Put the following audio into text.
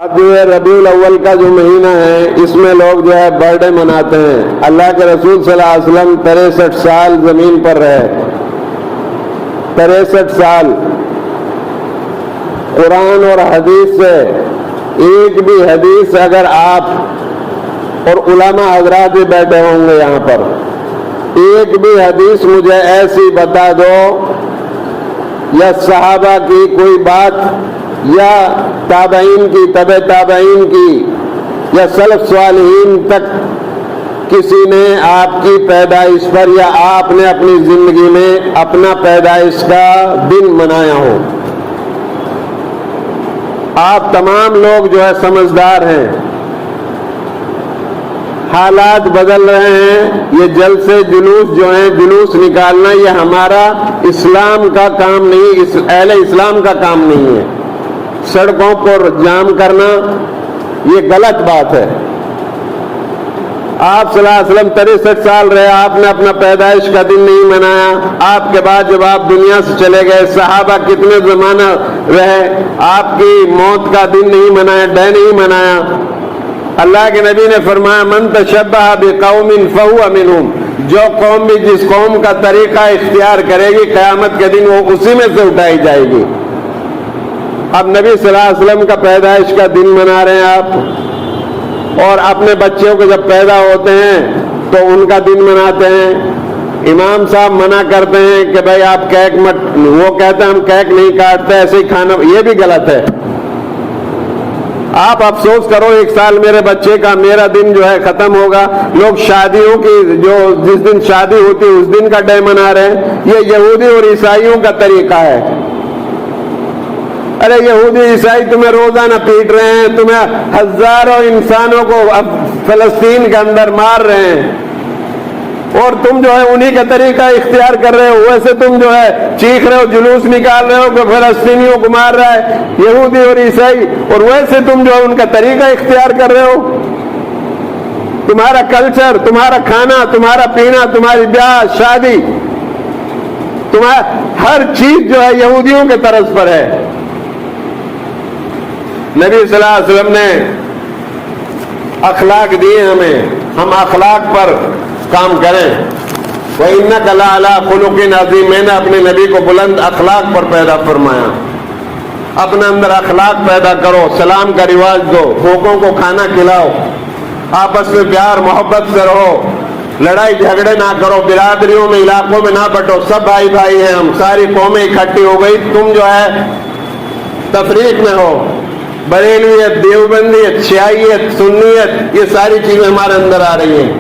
اب جو ہے ربیع الاول کا جو مہینہ ہے اس میں لوگ جو ہے برتھ ڈے مناتے ہیں۔ اللہ کے رسول صلی اللہ علیہ وسلم 63 سال زمین پر رہے، 63 سال قرآن اور حدیث سے ایک بھی حدیث اگر آپ اور علماء حضرات بھی بیٹھے ہوں گے یہاں پر، ایک بھی حدیث مجھے ایسی بتا دو یا صحابہ کی کوئی بات یا تابعین کی، تبع تابعین کی یا سلف صالحین تک کسی نے آپ کی پیدائش پر یا آپ نے اپنی زندگی میں اپنا پیدائش کا دن منایا ہو۔ آپ تمام لوگ جو ہے سمجھدار ہیں، حالات بدل رہے ہیں، یہ جلسے جلوس جو ہیں، جلوس نکالنا یہ ہمارا اسلام کا کام نہیں، اہل اسلام کا کام نہیں ہے۔ سڑکوں پر جام کرنا یہ غلط بات ہے۔ آپ صلی اللہ علیہ وسلم 63 سال رہے، آپ نے اپنا پیدائش کا دن نہیں منایا۔ آپ کے بعد جب آپ دنیا سے چلے گئے، صحابہ کتنے زمانہ رہے، آپ کی موت کا دن نہیں منایا، ڈے نہیں منایا۔ اللہ کے نبی نے فرمایا من تشبہ بقوم فہو منہم، جو قوم بھی جس قوم کا طریقہ اختیار کرے گی قیامت کے دن وہ اسی میں سے اٹھائی جائے گی۔ اب نبی صلی اللہ علیہ وسلم کا پیدائش کا دن منا رہے ہیں آپ، اور اپنے بچوں کو جب پیدا ہوتے ہیں تو ان کا دن مناتے ہیں۔ امام صاحب منع کرتے ہیں کہ بھائی آپ کیک مت، وہ کہتے ہیں ہم کیک نہیں کاٹتے، ایسے ہی کھانا، یہ بھی غلط ہے۔ آپ افسوس کرو، ایک سال میرے بچے کا، میرا دن جو ہے ختم ہوگا۔ لوگ شادیوں کی جو جس دن شادی ہوتی ہے اس دن کا ڈے منا رہے ہیں، یہ یہودی اور عیسائیوں کا طریقہ ہے۔ ارے یہودی عیسائی تمہیں روزانہ پیٹ رہے ہیں، تمہیں ہزاروں انسانوں کو اب فلسطین کے اندر مار رہے ہیں، اور تم جو ہے انہی کا طریقہ اختیار کر رہے ہو۔ ویسے تم جو ہے چیخ رہے ہو، جلوس نکال رہے ہو کہ فلسطینیوں کو مار رہا ہے یہودی اور عیسائی، اور ویسے تم جو ہے ان کا طریقہ اختیار کر رہے ہو۔ تمہارا کلچر، تمہارا کھانا، تمہارا پینا، تمہاری بیاہ شادی، تمہارا ہر چیز جو ہے یہودیوں کے طرز پر ہے۔ نبی صلی اللہ علیہ وسلم نے اخلاق دیے ہمیں، ہم اخلاق پر کام کریں۔ وَإِنَّكَ لَعَلَىٰ خُلُقٍ عَظِيمٍ، میں نے اپنے نبی کو بلند اخلاق پر پیدا فرمایا۔ اپنے اندر اخلاق پیدا کرو، سلام کا رواج دو، بھوکوں کو کھانا کھلاؤ، آپس میں پیار محبت سے رہو، لڑائی جھگڑے نہ کرو، برادریوں میں علاقوں میں نہ بٹو، سب بھائی بھائی ہیں ہم، ساری قومیں اکٹھی ہو گئی، تم جو ہے تفریق میں ہو۔ بریلویت، دیوبندیت، شیعیت، سنیت، یہ ساری چیزیں ہمارے اندر آ رہی ہیں۔